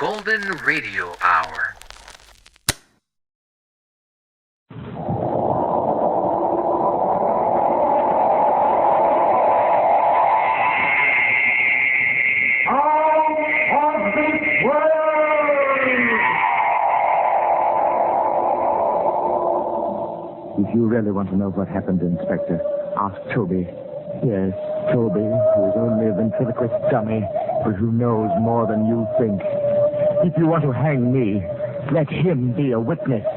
Golden Radio Hour. If you really want to know what happened, Inspector, ask Toby. Yes, Toby, who is only a ventriloquist dummy, but who knows more than you think. If you want to hang me, let him be a witness.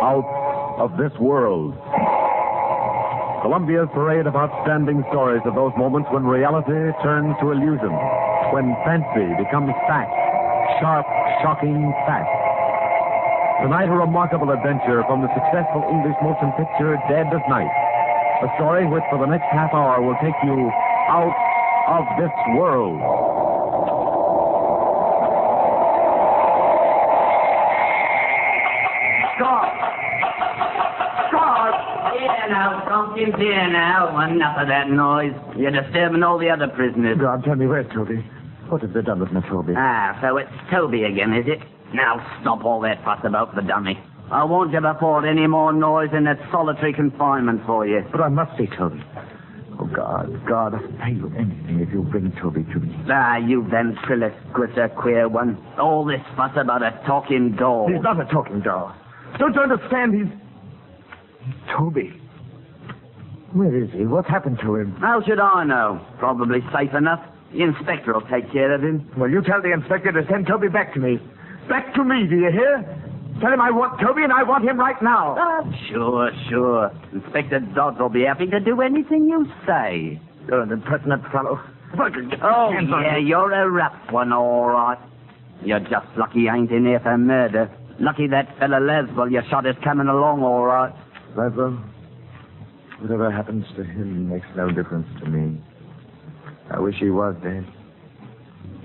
Out of this world. Columbia's parade of outstanding stories of those moments when reality turns to illusion, when fancy becomes fact, sharp, shocking fact. Tonight, a remarkable adventure from the successful English motion picture Dead of Night. A story which, for the next half hour, will take you out of this world. Stop! Here now, Tompkins, here now. Enough of that noise. You're disturbing all the other prisoners. God, tell me, where's Toby? What have they done with my Toby? Ah, so it's Toby again, is it? Now stop all that fuss about the dummy. I won't ever afford any more noise in that solitary confinement for you. But I must see Toby. Oh, God, I'll pay you anything if you bring Toby to me. Ah, you ventriloquist, a queer one. All this fuss about a talking doll. He's not a talking doll. Don't you understand? He's Toby. Where is he? What's happened to him? How should I know? Probably safe enough. The inspector will take care of him. Well, you tell the inspector to send Toby back to me. Back to me, do you hear? Tell him I want Toby and I want him right now. Ah, sure. Inspector Dodds will be happy to do anything you say. You're an impertinent fellow. Oh, yeah, you're a rough one, all right. You're just lucky I ain't in here for murder. Lucky that fella Leswell you shot is coming along, all right. Leswell, whatever happens to him makes no difference to me. I wish he was dead.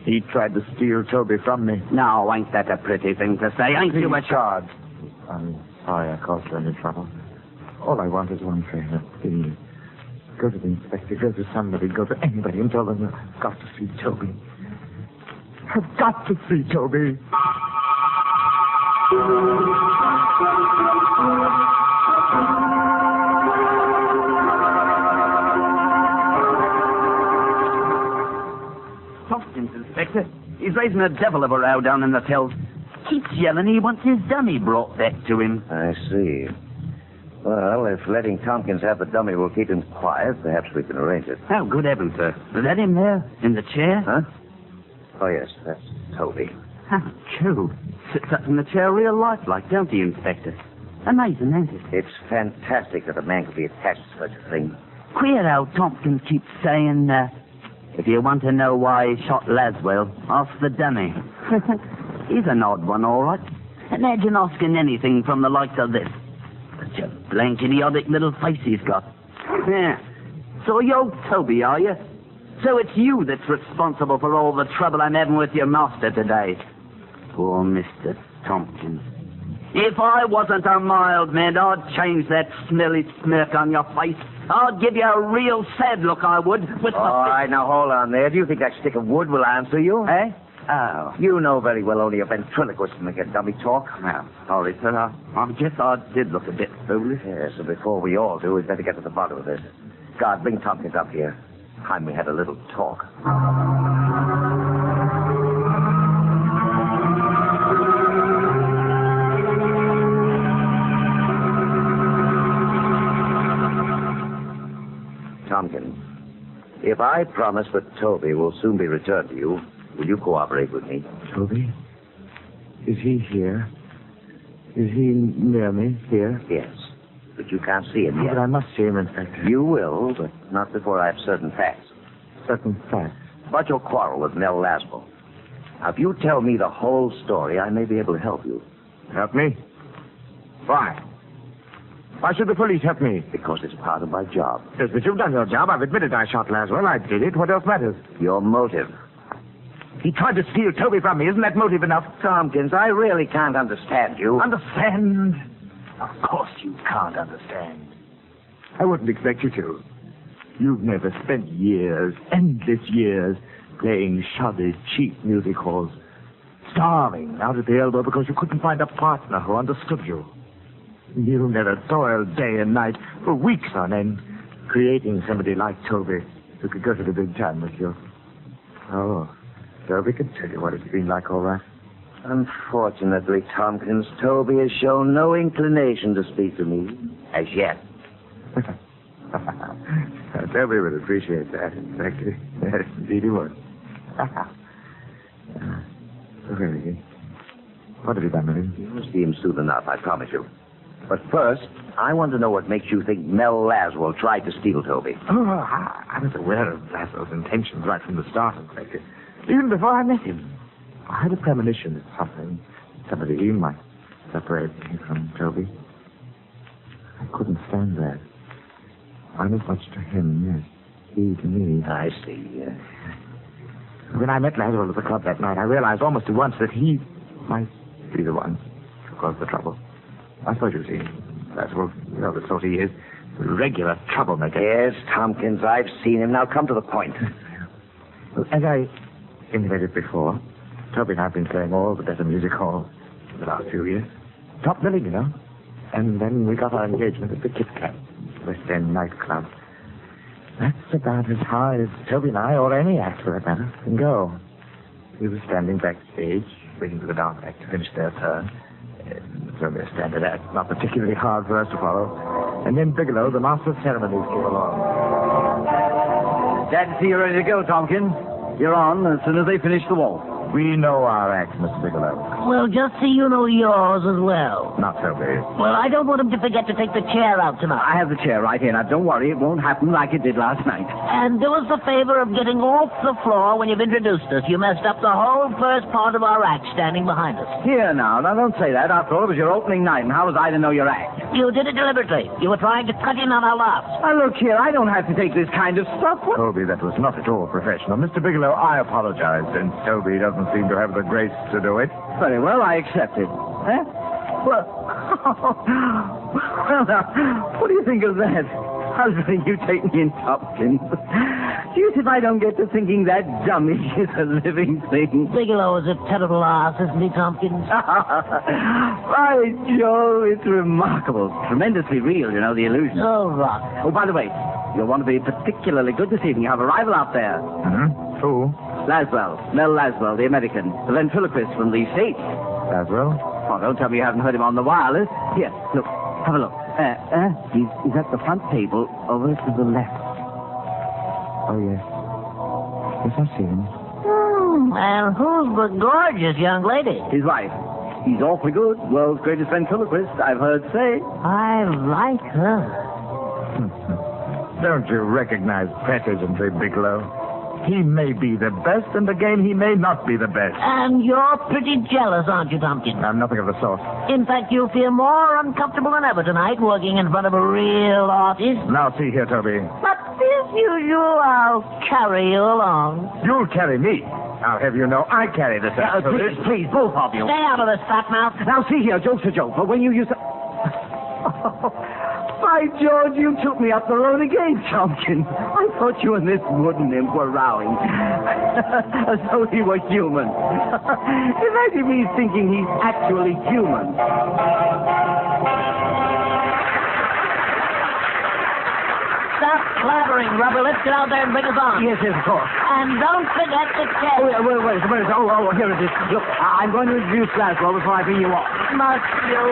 He tried to steal Toby from me. No, ain't that a pretty thing to say? Ain't you a charge? I'm sorry I caused you any trouble. All I want is one favor. Please, go to the inspector, go to somebody, go to anybody and tell them I've got to see Toby. I've got to see Toby. Tompkins, Inspector. He's raising a devil of a row down in the tills. Keeps yelling he wants his dummy brought back to him. I see. Well, if letting Tompkins have the dummy will keep him quiet, perhaps we can arrange it. Oh, good heavens, sir. Is that him there, in the chair? Huh? Oh, yes, that's Toby. How true. Sits up in the chair real lifelike, don't he, Inspector? Amazing, ain't it? It's fantastic that a man could be attached to such a thing. Queer how Tompkins keeps saying, if you want to know why he shot Laswell, ask the dummy. He's an odd one, all right. Imagine asking anything from the likes of this. Such a blank, idiotic little face he's got. Yeah. So you're Toby, are you? So it's you that's responsible for all the trouble I'm having with your master today. Poor Mr. Tompkins. If I wasn't a mild man, I'd change that smelly smirk on your face. I'd give you a real sad look, I would. All right, now hold on there. Do you think that stick of wood will answer you? Eh? Oh. You know very well only a ventriloquist can make a dummy talk. Well, sorry, sir. I guess I did look a bit foolish. Yes, so before we all do, we'd better get to the bottom of this. God, bring Tompkins up here. Time we had a little talk. Tompkins, if I promise that Toby will soon be returned to you, will you cooperate with me? Toby? Is he here? Is he near me here? Yes, but you can't see him yet. But I must see him, Inspector. You will, but not before I have certain facts. Certain facts? About your quarrel with Nell Laswell. Now, if you tell me the whole story, I may be able to help you. Help me? Why? Why should the police help me? Because it's part of my job. Yes, but you've done your job. I've admitted I shot Laswell. I did it. What else matters? Your motive. He tried to steal Toby from me. Isn't that motive enough? Tompkins, I really can't understand you. Understand? Of course you can't understand. I wouldn't expect you to. You've never spent years, endless years, playing shoddy, cheap music halls, starving out at the elbow because you couldn't find a partner who understood you. You never toiled day and night for weeks on end, creating somebody like Toby who could go to the big time with you. Oh, Toby can tell you what it's been like, all right. Unfortunately, Tompkins, Toby has shown no inclination to speak to me as yet. Toby would appreciate that, exactly. Yes, indeed he would. Really, what have you done with him? You'll see him soon enough, I promise you. But first, I want to know what makes you think Mel Laswell tried to steal Toby. Oh, I was aware of Laszlo's intentions right from the start, in fact. Even before I met him. I had a premonition that somebody might separate me from Toby. I couldn't stand that. I'm as much to him, yes. He to me. I see, yes. When I met Laswell at the club that night, I realized almost at once that he might be the one to cause the trouble. I suppose you've seen Laswell. You know the sort he is. A regular troublemaker. Yes, Tompkins, I've seen him. Now come to the point. Well, as I intimated before, Toby and I have been playing all the better music halls for the last few years. Top billing, you know. And then we got our engagement at the Kit Kat, West End nightclub. That's about as high as Toby and I, or any act for that matter, can go. We were standing backstage, waiting for the dance act to finish their turn. It's only a standard act, not particularly hard for us to follow. And then Bigelow, the master of ceremonies, came along. Glad to see you ready to go, Tompkins. You're on as soon as they finish the waltz. We know our act, Mr. Bigelow. Well, just so you know yours as well. Not Toby. Well, I don't want him to forget to take the chair out tonight. I have the chair right here. Now, don't worry. It won't happen like it did last night. And do us the favor of getting off the floor when you've introduced us. You messed up the whole first part of our act standing behind us. Here, now don't say that. After all, it was your opening night, and how was I to know your act? You did it deliberately. You were trying to cut in on our laughs. Now, look here. I don't have to take this kind of stuff. Toby, that was not at all professional. Mr. Bigelow, I apologize, since Toby doesn't seem to have the grace to do it. Very well, I accept it. Eh? Well, well, now, what do you think of that? How's you take me in, Tompkins? Deuce if I don't get to thinking that dummy is a living thing. Bigelow is a terrible ass, isn't he, Tompkins? By Jove, it's remarkable. Tremendously real, you know, the illusion. Oh, rock. Oh, by the way, you'll want to be particularly good this evening. You have a rival out there. Mm-hmm. Who? Laswell. Mel Laswell, the American. The ventriloquist from the States. Laswell? Oh, don't tell me you haven't heard him on the wireless. Here, look. Have a look. He's at the front table over to the left. Oh, yes. Yes, I see him. And who's the gorgeous young lady? His wife. He's awfully good. World's greatest ventriloquist, I've heard say. I like her. Don't you recognize Presidency, Bigelow? He may be the best, and again, he may not be the best. And you're pretty jealous, aren't you, Tompkins? I'm nothing of the sort. In fact, you'll feel more uncomfortable than ever tonight working in front of a real artist. Now, see here, Toby. But as usual, I'll carry you along. You'll carry me. I'll have you know I carry this out. Please, both of you. Stay out of this, fat mouth. Now, see here, joke's a joke, but when you used to... By George, you took me up the road again, Tompkins. I thought you and this wooden imp were rowing. As though he were human. Imagine me thinking he's actually human. Stop clattering, Rubber. Let's get out there and bring us on. Yes, of course. And don't forget the check. Oh, wait a minute. Oh, here it is. Look, I'm going to introduce Laswell before I bring you off. Must you?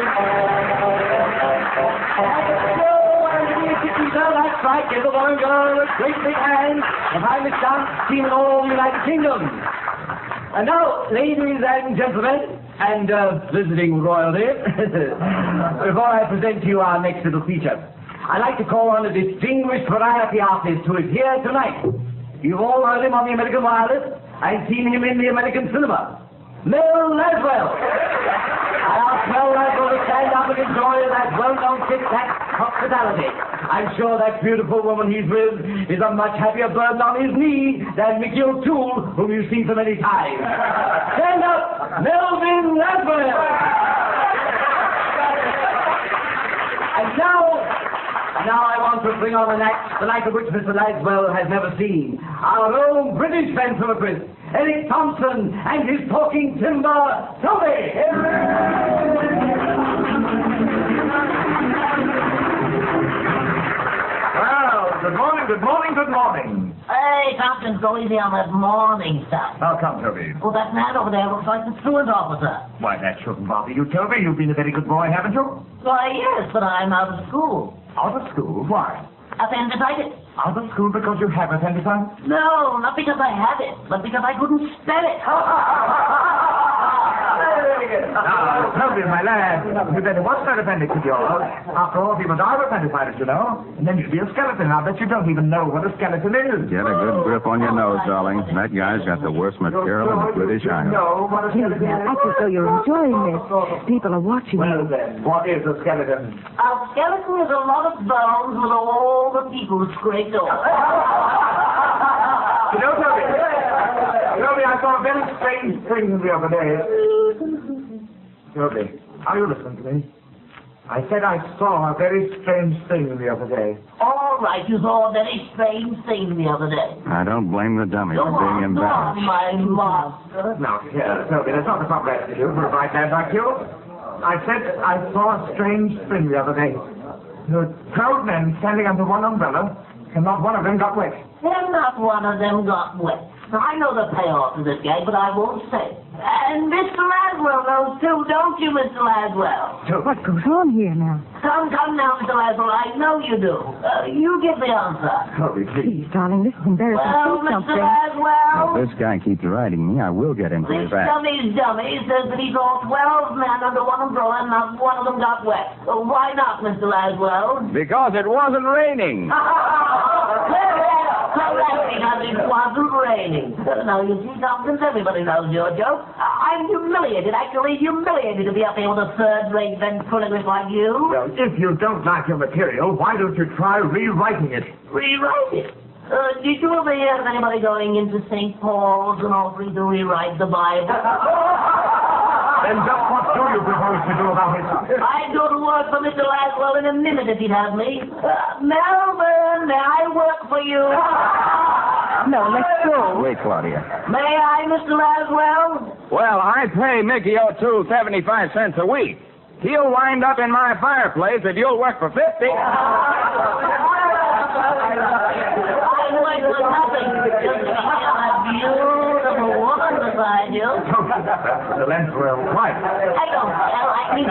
That's right. Give the boy and girl a great big hand. The finest dance team in all the United Kingdom. And now, ladies and gentlemen, and visiting royalty, before I present to you our next little feature, I'd like to call on a distinguished variety artist who is here tonight. You've all heard him on the American wireless and seen him in the American cinema. Mel Laswell. I ask Mel Laswell to stand up and enjoy that well-known tic-tac hospitality. I'm sure that beautiful woman he's with is a much happier burden on his knee than Mickey O'Toole, whom you've seen so many times. Stand up, Melvin Laswell. And now, And now I want to bring on the night of which Mr. Laswell has never seen. Our own British ventriloquist, Eric Thompson, and his talking timber, Toby! Well, good morning, good morning, good morning. Hey, Tompkins, go easy on that morning stuff. How come, Toby? Well, that man over there looks like the truant officer. Why, that shouldn't bother you, Toby. You've been a very good boy, haven't you? Why, yes, but I'm out of school. Out of school? Why? Appendicitis. Out of school because you have appendicitis? No, not because I have it, but because I couldn't spell it. Now, Toby, my lad, you better watch that appendix of yours. After all, people die of appendicitis, you know. And then you'd be a skeleton. I bet you don't even know what a skeleton is. Get a good grip on your nose, darling. That guy's got the worst material in the British Isles. know what a skeleton is? I feel so you're enjoying this. People are watching Well, you. then, what is a skeleton? A skeleton is a lot of bones with all the people scraped off. You know, Toby, I saw a very strange thing the other day. Toby, are you listening to me? I said I saw a very strange thing the other day. All right, you saw a very strange thing the other day. I don't blame the dummy for being Go on, embarrassed. my master. Now, Toby, that's not the proper attitude for a bright lad like you. I said I saw a strange thing the other day. There were 12 men standing under one umbrella, and not one of them got wet. And not one of them got wet. I know the payoff to this gag, but I won't say. And Mr. Laswell knows too, don't you, Mr. Laswell? What goes on here now? Come now, Mr. Laswell, I know you do. You give the answer. Toby, please. Please, darling, this is embarrassing. Well, Say Mr. something. Laswell, If this guy keeps riding me, I will get him for this his act. dummy's dummy says that he saw 12 men under one umbrella and not one of them got wet. Why not, Mr. Laswell? Because it wasn't raining. Correct, because it wasn't raining. Now, you see, Tompkins, everybody knows your joke. I'm humiliated, actually humiliated to be up here with a third-rate ventriloquist like you. Well, if you don't like your material, why don't you try rewriting it? Rewrite it. Did you ever hear of anybody going into St. Paul's and offering to rewrite the Bible? Then just what do you propose to do about it? I'd go to work for Mr. Laswell in a minute if he'd have me. Melvin, may I work for you? No, let's go. Wait, Claudia. May I, Mr. Laswell? Well, I pay Mickey O'Toole 75 cents a week. He'll wind up in my fireplace if you'll work for 50. I work for nothing. Just to have a beautiful woman beside you. The Laswell wife. I don't tell. I mean,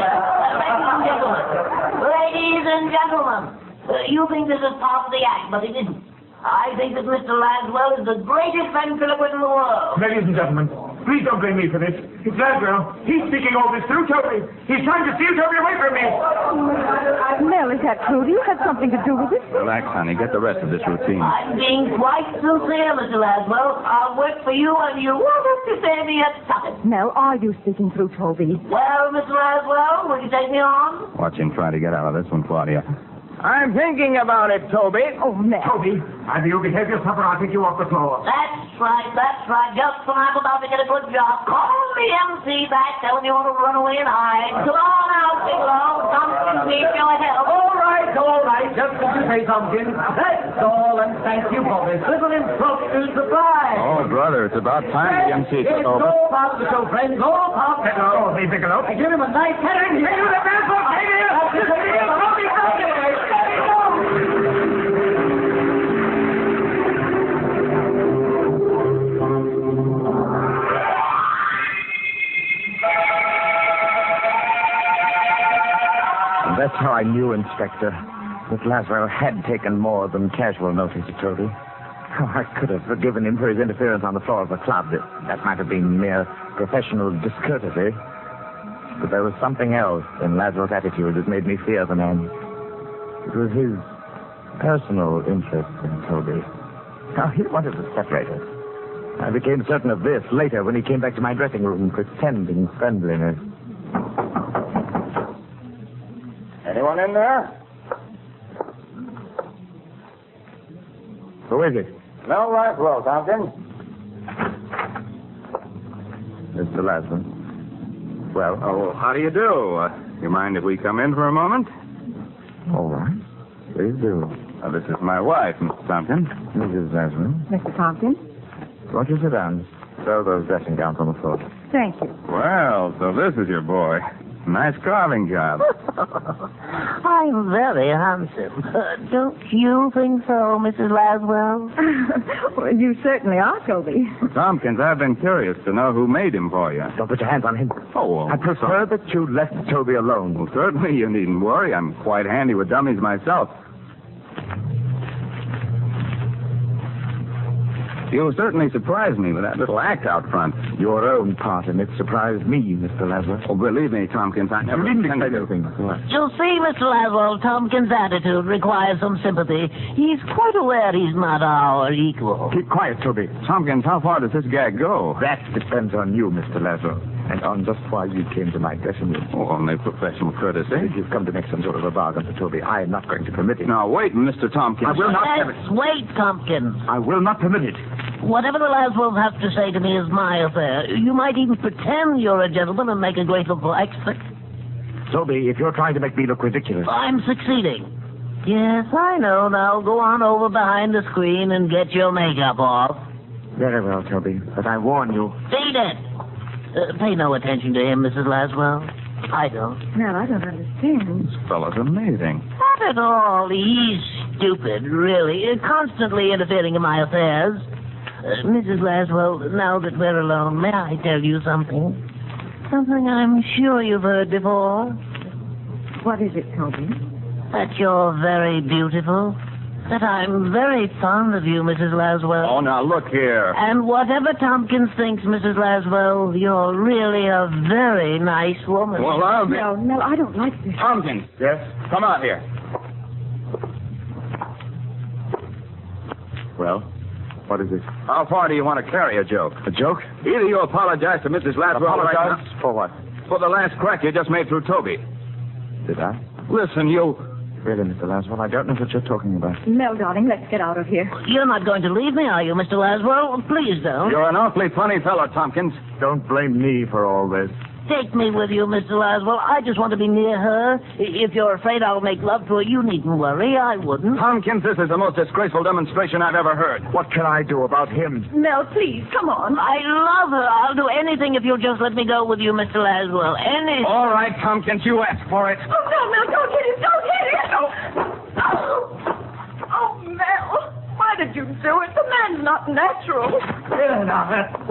ladies and gentlemen, you think this is part of the act, but it isn't. I think that Mr. Laswell is the greatest ventriloquist in the world. Ladies and gentlemen, please don't blame me for this. It's Laswell. He's speaking all this through Toby. He's trying to steal Toby away from me. Mel, is that true? Do you have something to do with it? Relax, honey. Get the rest of this routine. I'm being quite sincere, Mr. Laswell. I'll work for you, and you won't have to say me a tuppence. Mel, are you speaking through Toby? Well, Mr. Laswell, will you take me on? Watch him try to get out of this one, Claudia. I'm thinking about it, Toby. Oh, Mel. Toby, either you behave yourself or I'll take you off the floor. That's right. Just when I'm about to get a good job, call the MC back, telling you want to run away and hide. Come on out, Bigelow. Tompkins needs your help. All right, just as you say, Tompkins. That's all, and thank you for this little impromptu surprise. Oh, brother, it's about time the MC took It's over. all part of the show, friends, all part of it. Oh, hey, Bigelow. I give him a nice heading. Give him the best one. Take it. That's the deal. That's how I knew, Inspector, that Laswell had taken more than casual notice of Toby. Oh, I could have forgiven him for his interference on the floor of the club. That might have been mere professional discourtesy. But there was something else in Laswell's attitude that made me fear the man. It was his personal interest in Toby. Now, he wanted to separate us. I became certain of this later when he came back to my dressing room pretending friendliness. Anyone in there? Who is it? No, Laswell, Tompkins. Mr. Laswell. Well, Oh, how do you do? You mind if we come in for a moment? all right. Please do. This is my wife, Mr. Tompkins. Mrs. Laswell. Mr. Tompkins? Won't you sit down? Throw those dressing gowns on the floor. Thank you. Well, so this is your boy. Nice carving job. I'm very handsome. Don't you think so, Mrs. Laswell? Well, you certainly are, Toby. Tompkins, I've been curious to know who made him for you. Don't put your hands on him. Oh, well, I prefer that you left Toby alone. Well, certainly you needn't worry. I'm quite handy with dummies myself. You certainly surprised me with that little act out front. Your own part in it surprised me, Mr. Laswell. Oh, believe me, Tompkins, I never... You didn't intended explain to- anything. You'll see, Mr. Laswell, Tompkins' attitude requires some sympathy. He's quite aware he's not our equal. Keep quiet, Toby. Tompkins, how far does this gag go? That depends on you, Mr. Laswell, and on just why you came to my dressing room. Oh, only professional courtesy. If you've come to make some sort of a bargain for Toby, I am not going to permit it. Now, wait, Mr. Tompkins. I will not have it. Let's wait, Tompkins. I will not permit it. Whatever the Laswells have to say to me is my affair. You might even pretend you're a gentleman and make a grateful exit. Toby, if you're trying to make me look ridiculous... I'm succeeding. Yes, I know. Now go on over behind the screen and get your makeup off. Very well, Toby, but I warn you... Beat it! Pay no attention to him, Mrs. Laswell. I don't. Well, I don't understand. This fellow's amazing. Not at all. He's stupid, really. Constantly interfering in my affairs. Mrs. Laswell, now that we're alone, may I tell you something? Something I'm sure you've heard before. What is it, Toby? That you're very beautiful. That I'm very fond of you, Mrs. Laswell. Oh, now, look here. And whatever Tompkins thinks, Mrs. Laswell, you're really a very nice woman. Well, I'll be... No, I don't like this. Tompkins. Yes? Come out here. Well, what is it? How far do you want to carry a joke? A joke? Either you apologize to Mrs. Laswell right Apologize now for what? for the last crack you just made through Toby. Did I? Listen, you... Really, Mr. Laswell, I don't know what you're talking about. Mel, darling, let's get out of here. You're not going to leave me, are you, Mr. Laswell? Please don't. You're an awfully funny fellow, Tompkins. Don't blame me for all this. Take me with you, Mr. Laswell. I just want to be near her. If you're afraid I'll make love to her, you needn't worry. I wouldn't. Tompkins, this is the most disgraceful demonstration I've ever heard. What can I do about him? Mel, please, come on. I love her. I'll do anything if you'll just let me go with you, Mr. Laswell. Anything. All right, Tompkins, you asked for it. Oh, no, Mel, don't hit him. Don't hit him. Oh, Mel, why did you do it? The man's not natural. Yeah, now,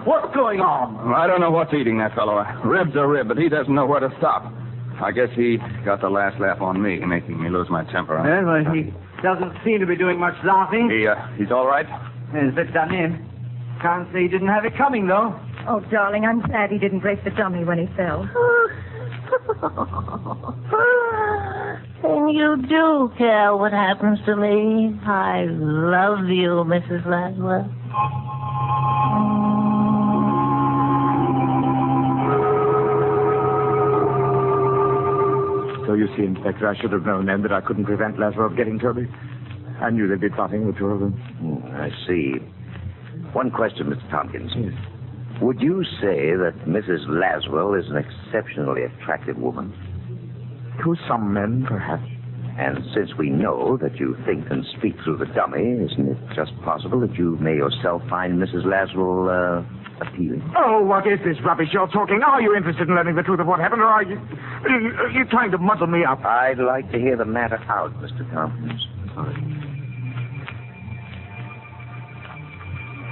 what's going on? I don't know what's eating that fellow. A rib's a rib, but he doesn't know where to stop. I guess he got the last laugh on me, making me lose my temper. Well, he doesn't seem to be doing much laughing. He's all right? He's a bit done in. Can't say he didn't have it coming, though. Oh, darling, I'm glad he didn't break the dummy when he fell. And you do care what happens to me. I love you, Mrs. Laswell. So you see, Inspector, I should have known then that I couldn't prevent Laswell getting Toby. I knew they'd be plotting the two of them. I see. One question, Mr. Tompkins. Yes. Would you say that Mrs. Laswell is an exceptionally attractive woman? To some men, perhaps. And since we know that you think and speak through the dummy, isn't it just possible that you may yourself find Mrs. Laswell appealing? Oh, what is this rubbish you're talking? Are you interested in learning the truth of what happened, or are you trying to muddle me up? I'd like to hear the matter out, Mr. Tompkins.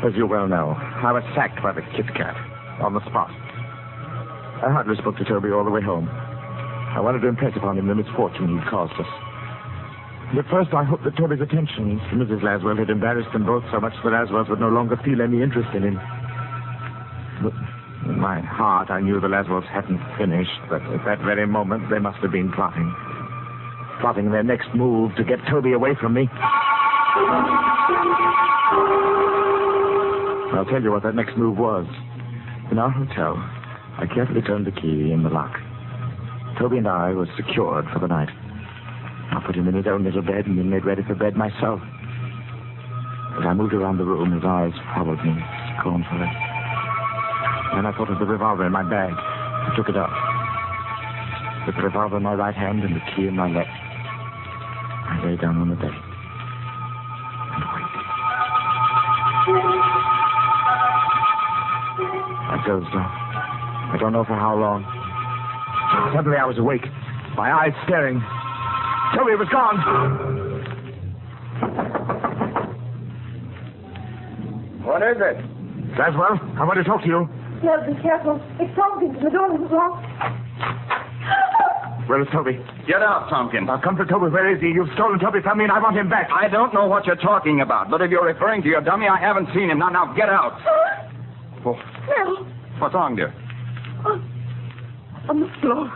As you well know, I was sacked by the Kit Kat on the spot. I hardly spoke to Toby all the way home. I wanted to impress upon him the misfortune he'd caused us. At first, I hoped that Toby's attentions to Mrs. Laswell had embarrassed them both so much that Laswells would no longer feel any interest in him. But in my heart, I knew the Laswells hadn't finished, but at that very moment, they must have been plotting. Plotting their next move to get Toby away from me. I'll tell you what that next move was. In our hotel, I carefully turned the key in the lock. Toby and I were secured for the night. I put him in his own little bed and then made ready for bed myself. As I moved around the room, his eyes followed me scornfully. Then I thought of the revolver in my bag. I took it up. With the revolver in my right hand and the key in my left, I I lay down on the bed and wait. I dozed off. I don't know for how long. Suddenly I was awake, my eyes staring. Toby was gone. What is it? Laswell, I want to talk to you. Well, be careful. It's Tompkins. The door is locked. Where is Toby? Get out, Tompkins. I'll come for Toby. Where is he? You've stolen Toby from me, and I want him back. I don't know what you're talking about, but if you're referring to your dummy, I haven't seen him. Now, get out. Oh. Well, What's wrong, dear? on the floor.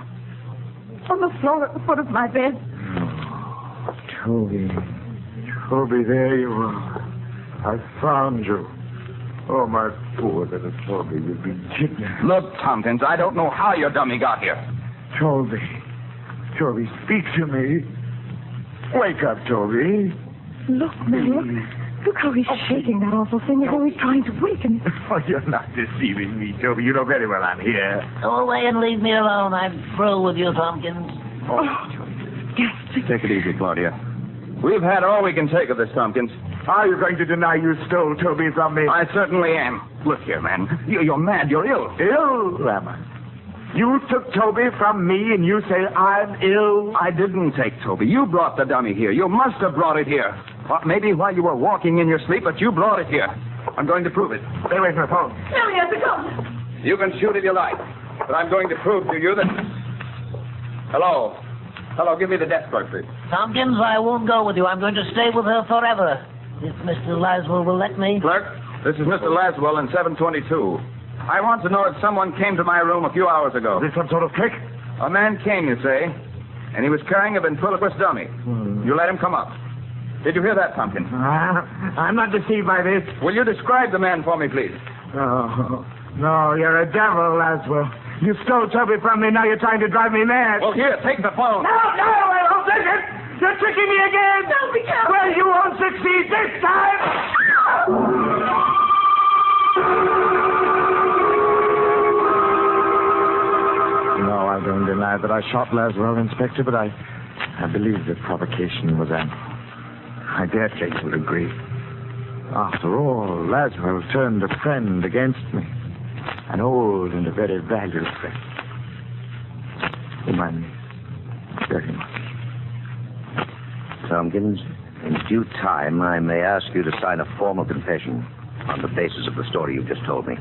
On the floor at the foot of my bed. Toby. Toby, there you are. I found you. Oh, my poor little Toby, you've been kidnapped. Look, Tompkins, I don't know how your dummy got here. Toby. Toby, speak to me. Wake up, Toby. Look, Mel. Look how he's shaking that awful thing as though he's trying to waken me. Oh, you're not deceiving me, Toby. You know very well I'm here. Go away and leave me alone. I'm through with you, Tompkins. Oh, Yes. Take it easy, Claudia. We've had all we can take of this, Tompkins. are you going to deny you stole Toby from me? I certainly am. Look here, man. You're mad. You're ill. Ill, am I? You took Toby from me, and you say I'm ill? I didn't take Toby. You brought the dummy here. You must have brought it here. Well, maybe while you were walking in your sleep, but you brought it here. I'm going to prove it. Stay away from the phone. Now he has a gun. You can shoot if you like, but I'm going to prove to you that... Hello. Hello, give me the desk clerk, please. Tompkins, I won't go with you. I'm going to stay with her forever. If Mr. Laswell will let me. Clerk, this is Mr. Laswell in 722. I want to know if someone came to my room a few hours ago. Is this some sort of trick? A man came, you say, and he was carrying a ventriloquist dummy. You let him come up. Did you hear that, Tompkins? I'm not deceived by this. Will you describe the man for me, please? Oh, no, you're a devil, Laswell. You stole Toby from me, now you're trying to drive me mad. Well, here, take the phone. No, I won't take it. You're tricking me again. No, be careful. Well, you won't succeed this time. No, I don't deny that I shot Laswell, Inspector, but I believe that provocation was ample. I dare say you will agree. After all, Laswell turned a friend against me. An old and a very valued friend. Remind me very much. Tompkins, in due time, I may ask you to sign a formal confession on the basis of the story you just told me.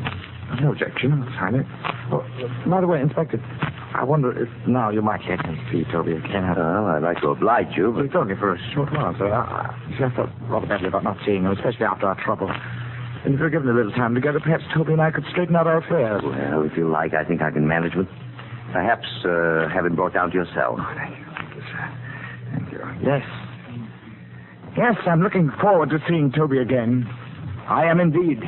No objection. I'll sign it. Oh, by the way, Inspector, I wonder if now you might let me see Toby again. Well, I'd like to oblige you, but... It's only for a short while, sir. I thought rather badly about not seeing him, especially after our trouble. And if we were given a little time together, perhaps Toby and I could straighten out our affairs. Well, if you like, I think I can manage it. Perhaps have him brought down to your cell. Oh, thank you, sir. Thank you. Yes. Yes, I'm looking forward to seeing Toby again. I am indeed.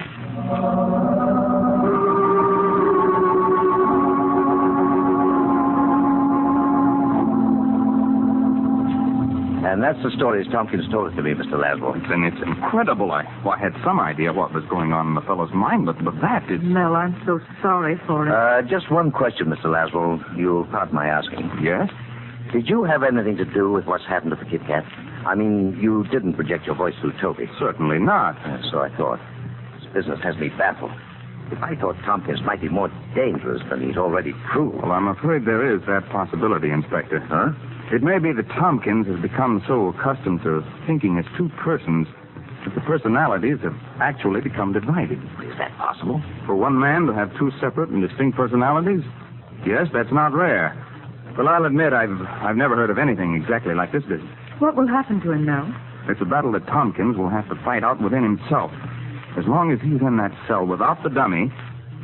And that's the story as Tompkins told it to me, Mr. Laswell. And it's incredible. I had some idea what was going on in the fellow's mind, but that is... Mel, I'm so sorry for it. Just one question, Mr. Laswell. You'll pardon my asking. Yes? Did you have anything to do with what's happened to the Kit Kat? I mean, you didn't project your voice through Toby. Certainly not. So I thought. This business has me baffled. If I thought Tompkins might be more dangerous than he's already proved. Well, I'm afraid there is that possibility, Inspector. Huh? It may be that Tompkins has become so accustomed to thinking as two persons that the personalities have actually become divided. Is that possible? For one man to have two separate and distinct personalities? Yes, that's not rare. Well, I'll admit I've never heard of anything exactly like this business. What will happen to him now? It's a battle that Tompkins will have to fight out within himself. As long as he's in that cell without the dummy,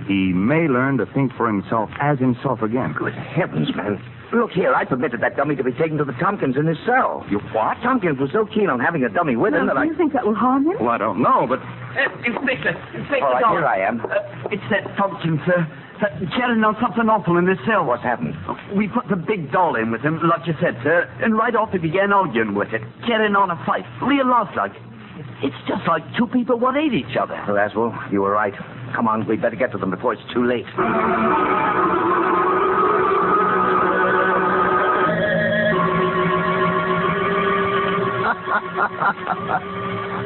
he may learn to think for himself as himself again. Good heavens, man. Look here, I permitted that dummy to be taken to the Tompkins in his cell. You what? Tompkins was so keen on having a dummy with him that Do I... you think that will harm him? Well, I don't know, but... Inspector All right, Dollar. here I am. It's that Tompkins, sir. Carrying on something awful in this cell. What's happened? We put the big doll in with him, like you said, sir, and right off he began arguing with it, carrying on a fight, real lifelike. It's just like two people what hate each other. Well, Laswell, you were right. Come on, we'd better get to them before it's too late.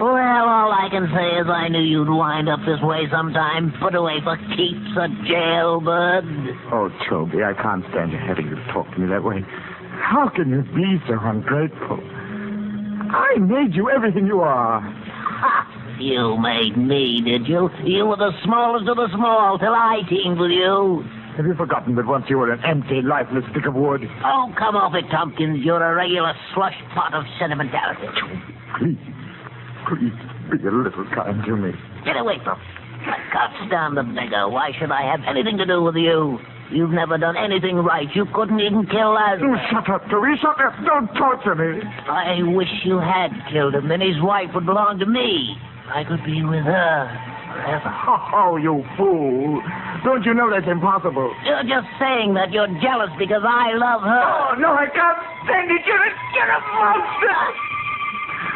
Well, all I can say is I knew you'd wind up this way sometime. Put away for keeps, a jailbird. Oh, Toby, I can't stand you having to talk to me that way. How can you be so ungrateful? I made you everything you are. Ha! You made me, did you? You were the smallest of the small till I teamed with you. Have you forgotten that once you were an empty, lifeless stick of wood? Oh, come off it, Tompkins. You're a regular slush pot of sentimentality. Please be a little kind to me. Get away from me. I can't stand the beggar. Why should I have anything to do with you? You've never done anything right. You couldn't even kill Lazarus. Oh, shut up, Toby. Shut up. Don't torture me. I wish you had killed him, then his wife would belong to me. I could be with her forever. Oh, you fool. Don't you know that's impossible? You're just saying that you're jealous because I love her. Oh, no, I can't stand it. You're a monster.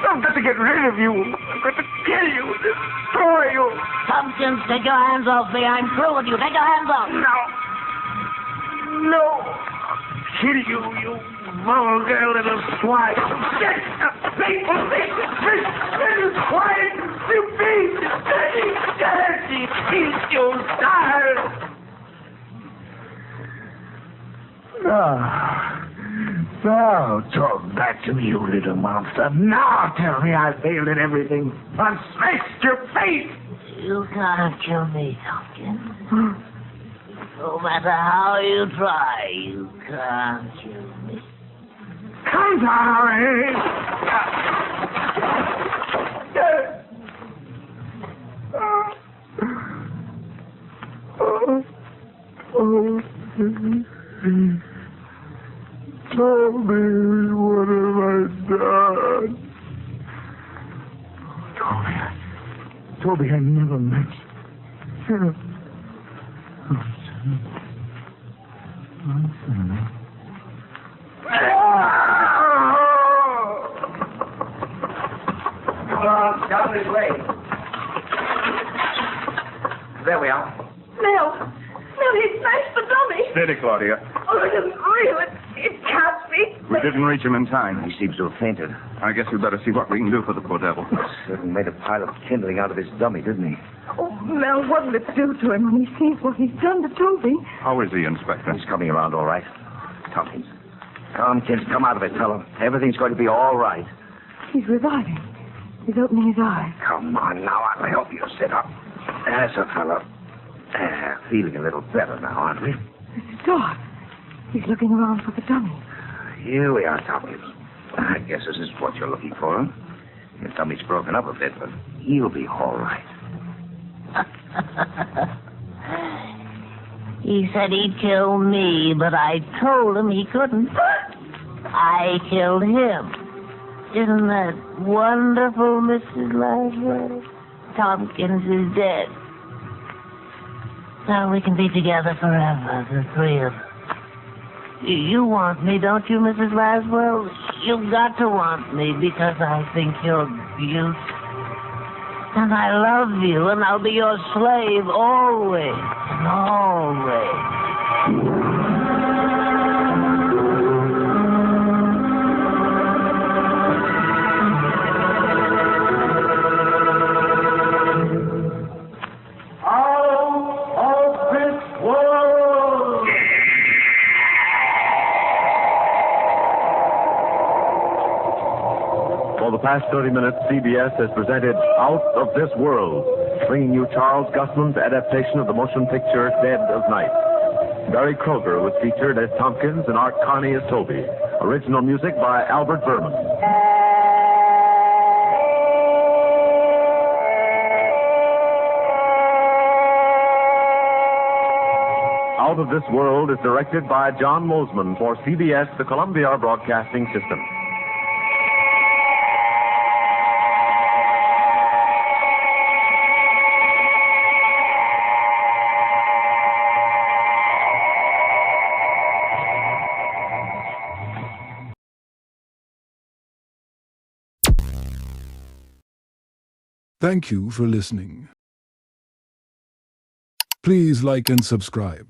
I've got to get rid of you. I've got to kill you, destroy you. Tompkins, take your hands off me. I'm through with you. Take your hands off. No. Kill you, you vulgar little swine. Get a people little swine. You dirty, you Now talk back to me, you little monster. Now tell me I failed at everything. I smashed your face. You can't kill me, Tompkins. No matter how you try, you can't kill me. Come down, Toby, what have I done? Toby, I never meant. Down this way. There we are. Mel, he smashed the dummy. Steady, Claudia. Oh, it isn't real. It can't be. We didn't reach him in time. He seems to have fainted. I guess we better see what we can do for the poor devil. Certainly made a pile of kindling out of his dummy, didn't he? Oh, Mel, what'll it do to him when he sees what he's done to Toby? How is he, Inspector? He's coming around all right. Tompkins, come out of it, fellow. Everything's going to be all right. He's reviving. He's opening his eyes. Come on now, I'll help you sit up. That's a fellow. Feeling a little better now, aren't we? It's dark. He's looking around for the dummy. Here we are, Tompkins. I guess this is what you're looking for. Your tummy's broken up a bit, but he'll be all right. He said he'd kill me, but I told him he couldn't. I killed him. Isn't that wonderful, Mrs. Laswell? Tompkins is dead. Now we can be together forever, the three of us. You want me, don't you, Mrs. Laswell? You've got to want me because I think you're beautiful. And I love you, and I'll be your slave always and always. For the past 30 minutes, CBS has presented Out of This World, bringing you Charles Gusman's adaptation of the motion picture Dead of Night. Barry Kroger was featured as Tompkins and Art Carney as Toby. Original music by Albert Berman. Out of This World is directed by John Mosman for CBS, the Columbia Broadcasting System. Thank you for listening. Please like and subscribe.